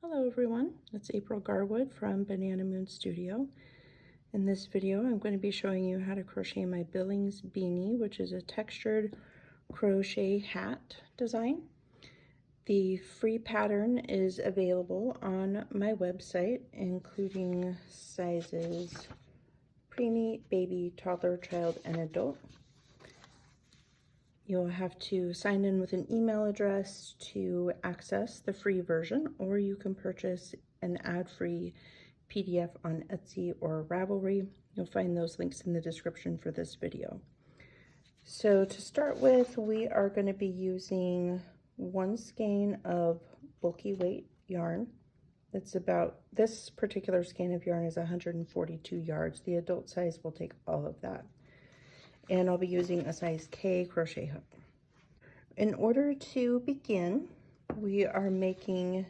Hello everyone, it's April Garwood from Banana Moon Studio. In this video I'm going to be showing you how to crochet my Billings Beanie, which is a textured crochet hat design. The free pattern is available on my website, including sizes preemie, baby, toddler, child, and adult. You'll have to sign in with an email address to access the free version, or you can purchase an ad-free PDF on Etsy or Ravelry. You'll find those links in the description for this video. So to start with, we are going to be using one skein of bulky weight yarn. It's about, this particular skein of yarn is 142 yards. The adult size will take all of that. And I'll be using a size K crochet hook. In order to begin, we are making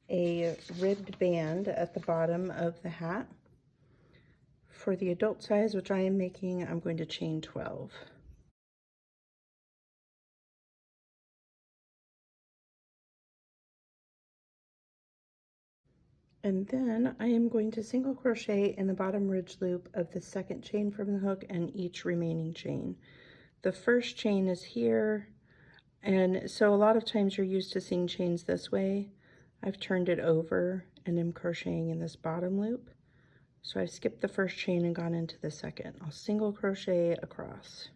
a ribbed band at the bottom of the hat. For the adult size, which I am making, I'm going to chain 12. And then I am going to single crochet in the bottom ridge loop of the second chain from the hook and each remaining chain. The first chain is here, and so a lot of times you're used to seeing chains this way. I've turned it over and am crocheting in this bottom loop. So I've skipped the first chain and gone into the second. I'll single crochet across.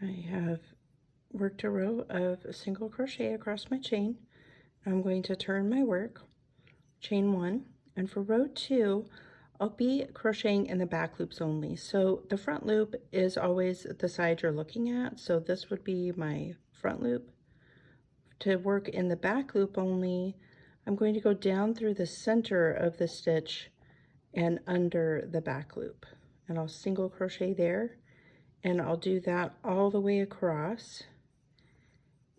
I have worked a row of single crochet across my chain. I'm going to turn my work, chain 1, and for row 2, I'll be crocheting in the back loops only. So the front loop is always the side you're looking at, so this would be my front loop. To work in the back loop only, I'm going to go down through the center of the stitch and under the back loop, and I'll single crochet there, and I'll do that all the way across.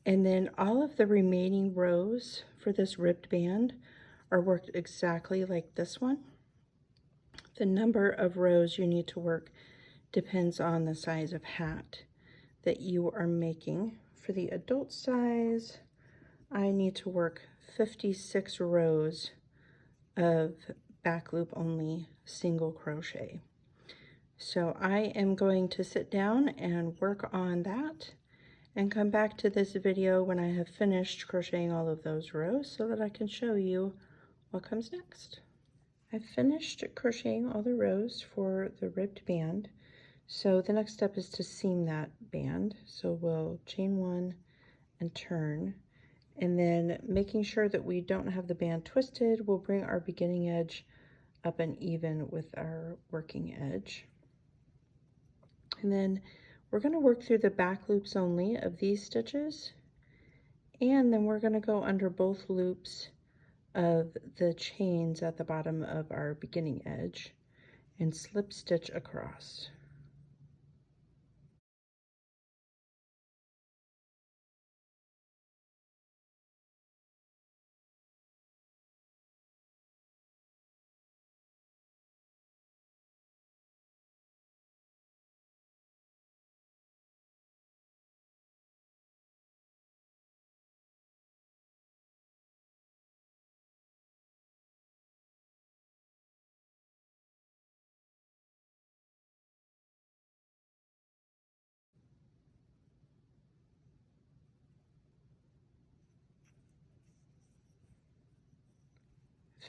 And then all of the remaining rows for this ribbed band are worked exactly like this one. The number of rows you need to work depends on the size of hat that you are making. For the adult size, I need to work 56 rows of back loop only single crochet. So I am going to sit down and work on that and come back to this video when I have finished crocheting all of those rows so that I can show you what comes next. I've finished crocheting all the rows for the ribbed band. So the next step is to seam that band. So we'll chain 1 and turn, and then making sure that we don't have the band twisted, we'll bring our beginning edge up and even with our working edge. And then we're going to work through the back loops only of these stitches, and then we're going to go under both loops of the chains at the bottom of our beginning edge and slip stitch across.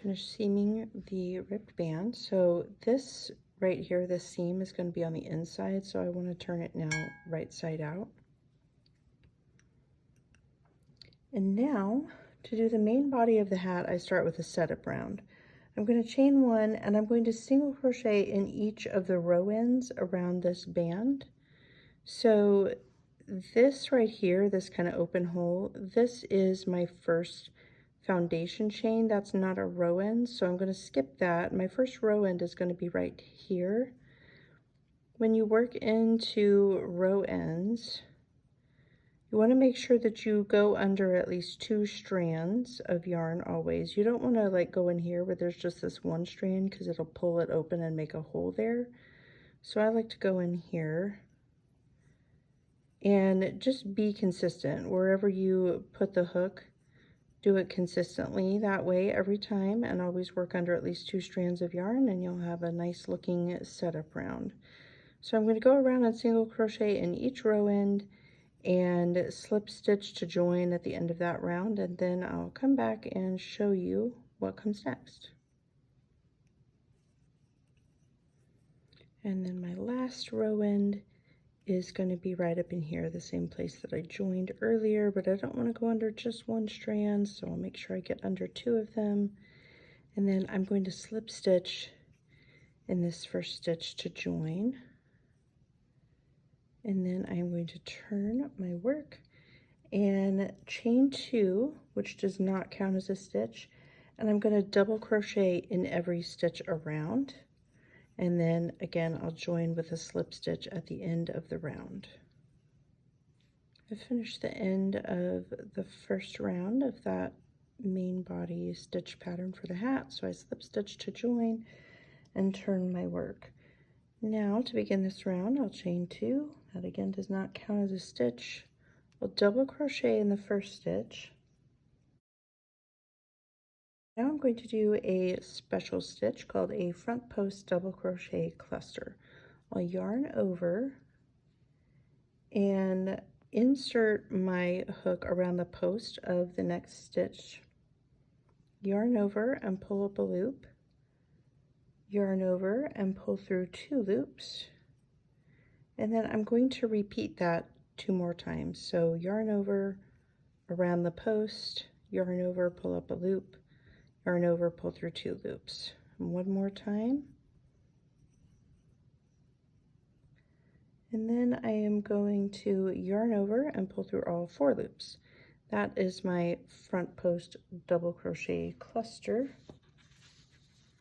Finish seaming the ribbed band. So this right here, this seam is going to be on the inside, so I want to turn it now right side out. And now to do the main body of the hat, I start with a setup round. I'm going to chain 1 and I'm going to single crochet in each of the row ends around this band. So this right here, this kind of open hole, this is my first foundation chain. That's not a row end, so I'm going to skip that. My first row end is going to be right here. When you work into row ends, you want to make sure that you go under at least 2 strands of yarn always. You don't want to like go in here where there's just this one strand because it'll pull it open and make a hole there. So I like to go in here and just be consistent. Wherever you put the hook, do it consistently that way every time, and always work under at least 2 strands of yarn, and you'll have a nice looking setup round. So I'm going to go around and single crochet in each row end and slip stitch to join at the end of that round, and then I'll come back and show you what comes next. And then my last row end is going to be right up in here, the same place that I joined earlier, but I don't want to go under just 1 strand, so I'll make sure I get under 2 of them. And then I'm going to slip stitch in this first stitch to join. And then I'm going to turn my work and chain 2, which does not count as a stitch, and I'm going to double crochet in every stitch around, and then again I'll join with a slip stitch at the end of the round. I finished the end of the first round of that main body stitch pattern for the hat, so I slip stitch to join and turn my work. Now to begin this round, I'll chain 2. That again does not count as a stitch. I'll double crochet in the first stitch. Now I'm going to do a special stitch called a front post double crochet cluster. I'll yarn over and insert my hook around the post of the next stitch. Yarn over and pull up a loop. Yarn over and pull through 2 loops. And then I'm going to repeat that 2 more times. So yarn over, around the post, yarn over, pull up a loop, yarn over, pull through 2 loops. And 1 more time. And then I am going to yarn over and pull through all 4 loops. That is my front post double crochet cluster.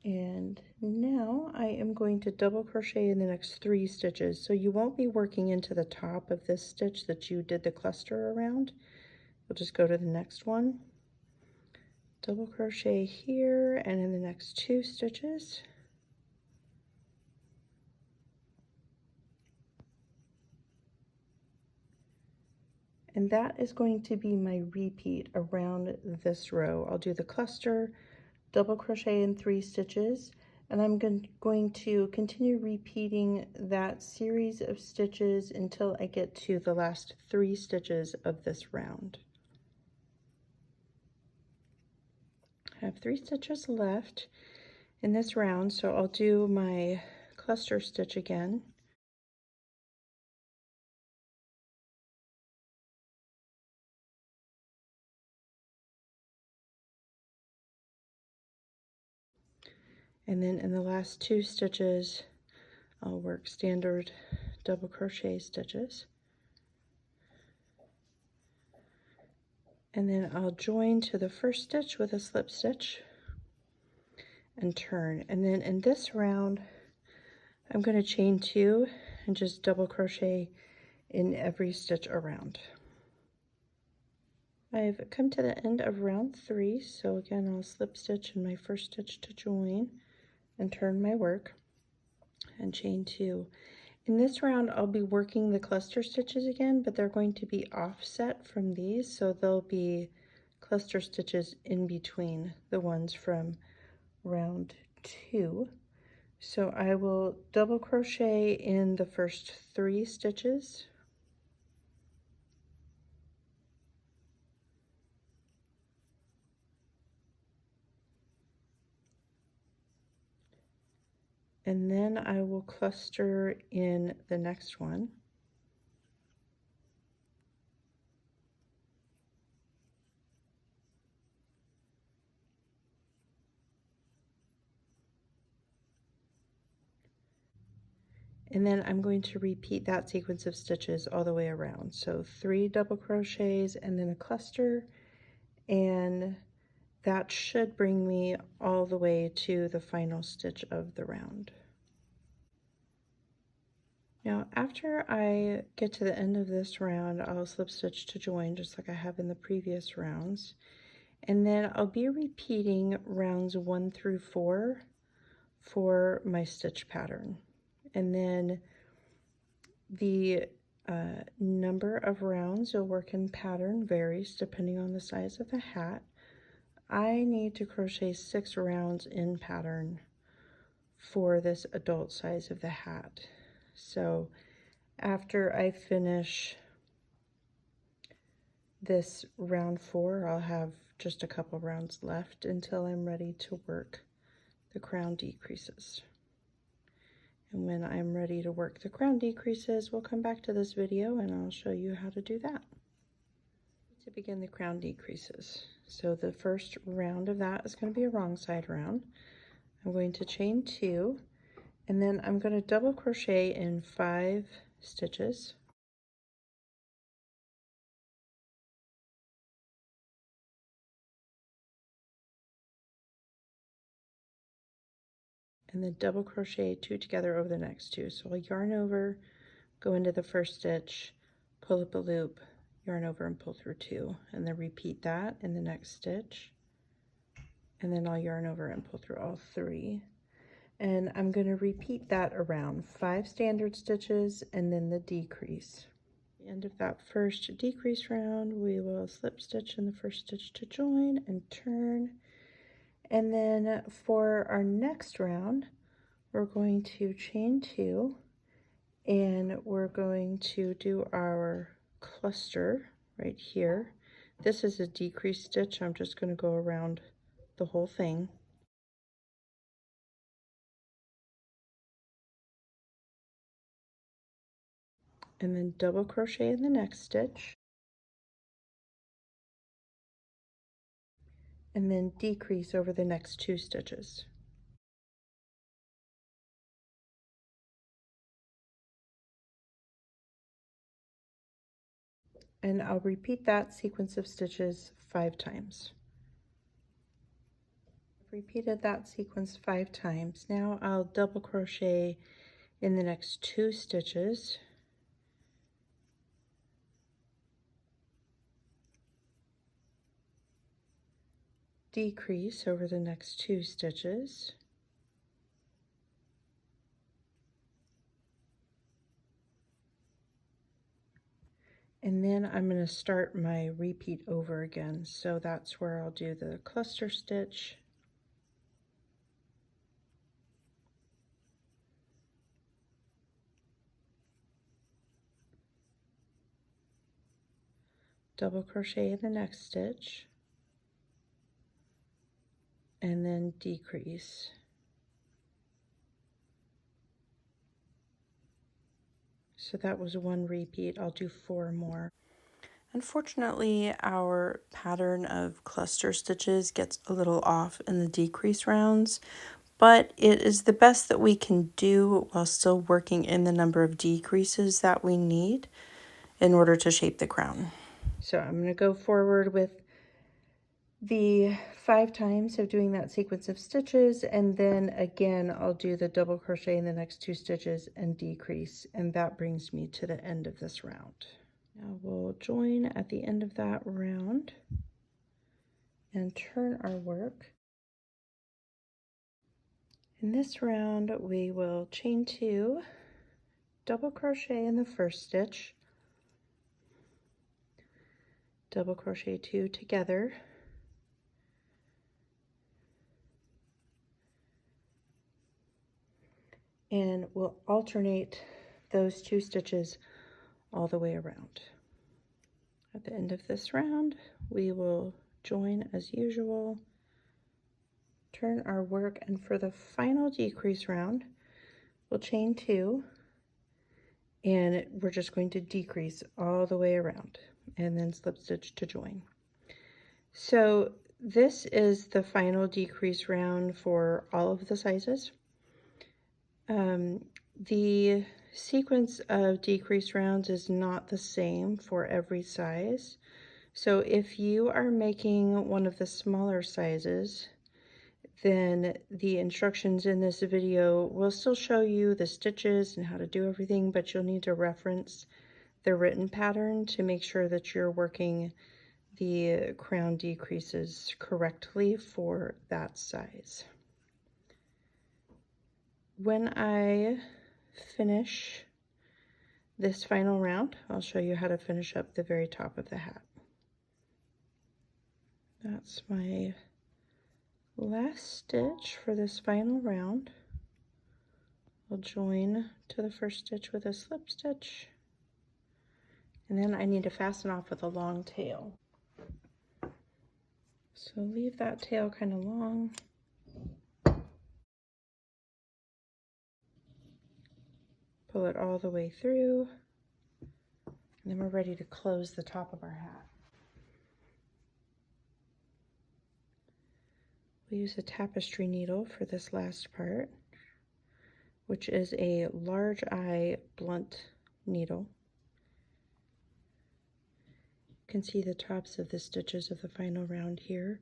And now I am going to double crochet in the next 3 stitches. So you won't be working into the top of this stitch that you did the cluster around. You'll just go to the next one, double crochet here and in the next 2 stitches. And that is going to be my repeat around this row. I'll do the cluster, double crochet in 3 stitches, and I'm going to continue repeating that series of stitches until I get to the last 3 stitches of this round. I have 3 stitches left in this round, so I'll do my cluster stitch again. And then in the last 2 stitches, I'll work standard double crochet stitches. And then I'll join to the first stitch with a slip stitch and turn. And then in this round, I'm going to chain 2 and just double crochet in every stitch around. I've come to the end of round 3, so again I'll slip stitch in my first stitch to join and turn my work and chain 2. In this round I'll be working the cluster stitches again, but they're going to be offset from these, so there'll be cluster stitches in between the ones from round 2. So I will double crochet in the first 3 stitches. And then I will cluster in the next one. And then I'm going to repeat that sequence of stitches all the way around. So 3 double crochets and then a cluster, and that should bring me all the way to the final stitch of the round. Now after I get to the end of this round, I'll slip stitch to join just like I have in the previous rounds. And then I'll be repeating rounds 1 through 4 for my stitch pattern. And then the number of rounds you'll work in pattern varies depending on the size of the hat. I need to crochet 6 rounds in pattern for this adult size of the hat. So after I finish this round 4, I'll have just a couple rounds left until I'm ready to work the crown decreases. And when I'm ready to work the crown decreases, we'll come back to this video and I'll show you how to do that. To begin the crown decreases, so the first round of that is going to be a wrong side round. I'm going to chain 2, and then I'm going to double crochet in 5 stitches. And then double crochet 2 together over the next 2. So I'll yarn over, go into the first stitch, pull up a loop, yarn over and pull through 2, and then repeat that in the next stitch. And then I'll yarn over and pull through all 3. And I'm going to repeat that around 5 standard stitches and then the decrease. At the end of that first decrease round, we will slip stitch in the first stitch to join and turn. And then for our next round, we're going to chain 2 and we're going to do our cluster right here. This is a decrease stitch. I'm just going to go around the whole thing. And then double crochet in the next stitch, and then decrease over the next 2 stitches. And I'll repeat that sequence of stitches 5 times. I've repeated that sequence 5 times. Now I'll double crochet in the next 2 stitches. Decrease over the next 2 stitches. And then I'm going to start my repeat over again. So that's where I'll do the cluster stitch. Double crochet in the next stitch. And then decrease. So that was 1 repeat. I'll do 4 more. Unfortunately, our pattern of cluster stitches gets a little off in the decrease rounds, but it is the best that we can do while still working in the number of decreases that we need in order to shape the crown. So I'm going to go forward with the 5 times of doing that sequence of stitches, and then again I'll do the double crochet in the next 2 stitches and decrease, and that brings me to the end of this round. Now we'll join at the end of that round and turn our work. In this round we will chain 2, double crochet in the first stitch, double crochet 2 together, and we'll alternate those 2 stitches all the way around. At the end of this round, we will join as usual, turn our work, and for the final decrease round, we'll chain 2, and we're just going to decrease all the way around, and then slip stitch to join. So this is the final decrease round for all of the sizes. The sequence of decrease rounds is not the same for every size. So if you are making one of the smaller sizes, then the instructions in this video will still show you the stitches and how to do everything, but you'll need to reference the written pattern to make sure that you're working the crown decreases correctly for that size. When I finish this final round, I'll show you how to finish up the very top of the hat. That's my last stitch for this final round. I'll join to the first stitch with a slip stitch, and then I need to fasten off with a long tail. So leave that tail kind of long. Pull it all the way through, and then we're ready to close the top of our hat. We'll use a tapestry needle for this last part, which is a large eye blunt needle. You can see the tops of the stitches of the final round here.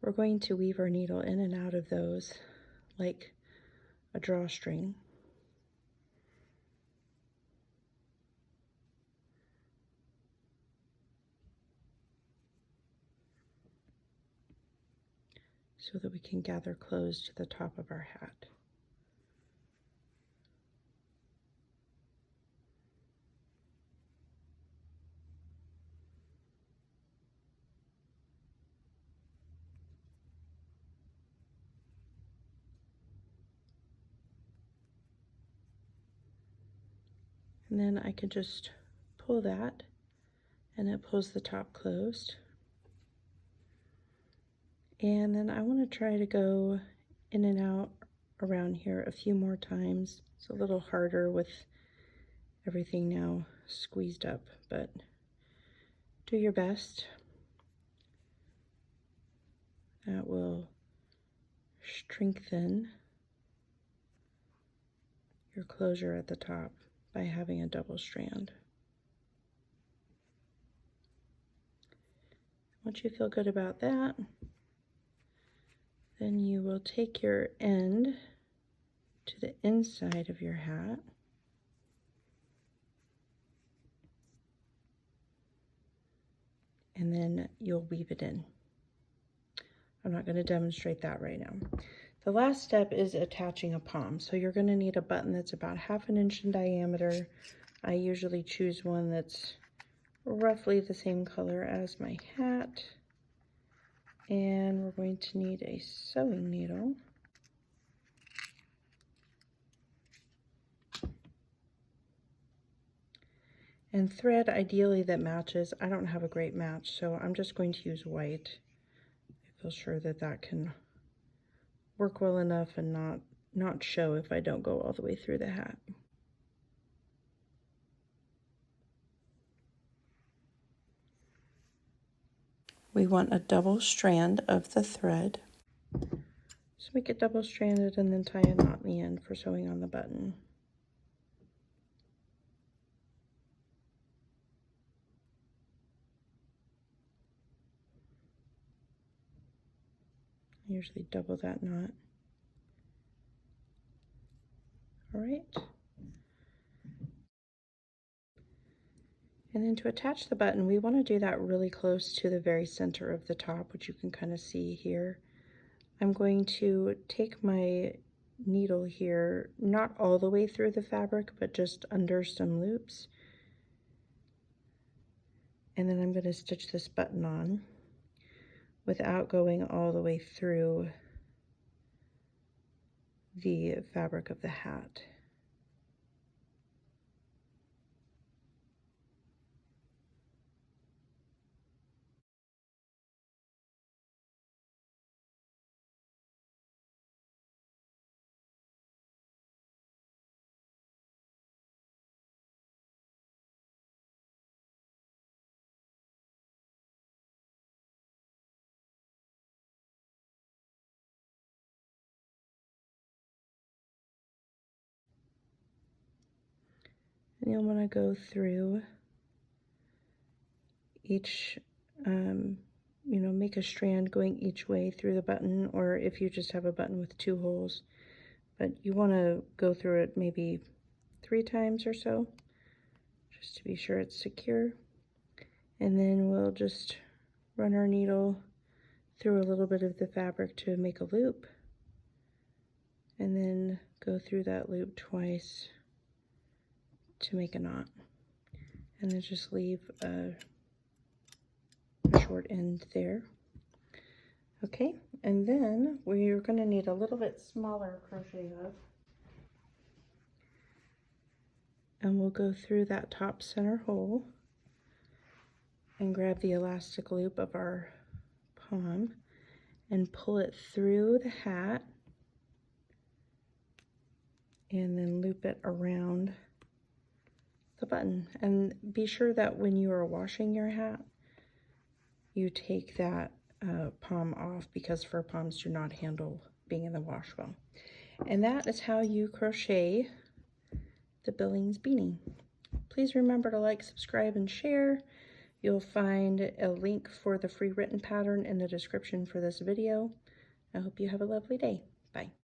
We're going to weave our needle in and out of those like a drawstring. So that we can gather close to the top of our hat. And then I can just pull that, and it pulls the top closed. And then I want to try to go in and out around here a few more times. It's a little harder with everything now squeezed up, but do your best. That will strengthen your closure at the top by having a double strand. Once you feel good about that, then you will take your end to the inside of your hat and then you'll weave it in. I'm not going to demonstrate that right now. The last step is attaching a pom. So you're going to need a button that's about 1/2 inch in diameter. I usually choose one that's roughly the same color as my hat. And we're going to need a sewing needle. And thread, ideally, that matches. I don't have a great match, so I'm just going to use white. I feel sure that that can work well enough and not show if I don't go all the way through the hat. We want a double strand of the thread. So make it double stranded and then tie a knot in the end for sewing on the button. I usually double that knot. All right. And then to attach the button, we want to do that really close to the very center of the top, which you can kind of see here. I'm going to take my needle here, not all the way through the fabric, but just under some loops. And then I'm going to stitch this button on without going all the way through the fabric of the hat. And you'll want to go through each you know, make a strand going each way through the button, or if you just have a button with 2 holes. But you want to go through it maybe 3 times or so, just to be sure it's secure. And then we'll just run our needle through a little bit of the fabric to make a loop, and then go through that loop twice to make a knot, and then just leave a short end there. Okay, and then we're going to need a little bit smaller crochet hook, and we'll go through that top center hole and grab the elastic loop of our pom and pull it through the hat, and then loop it around the button. And be sure that when you are washing your hat, you take that pom off, because fur poms do not handle being in the wash well. And that is how you crochet the Billings Beanie. Please remember to like, subscribe, and share. You'll find a link for the free written pattern in the description for this video. I hope you have a lovely day. Bye.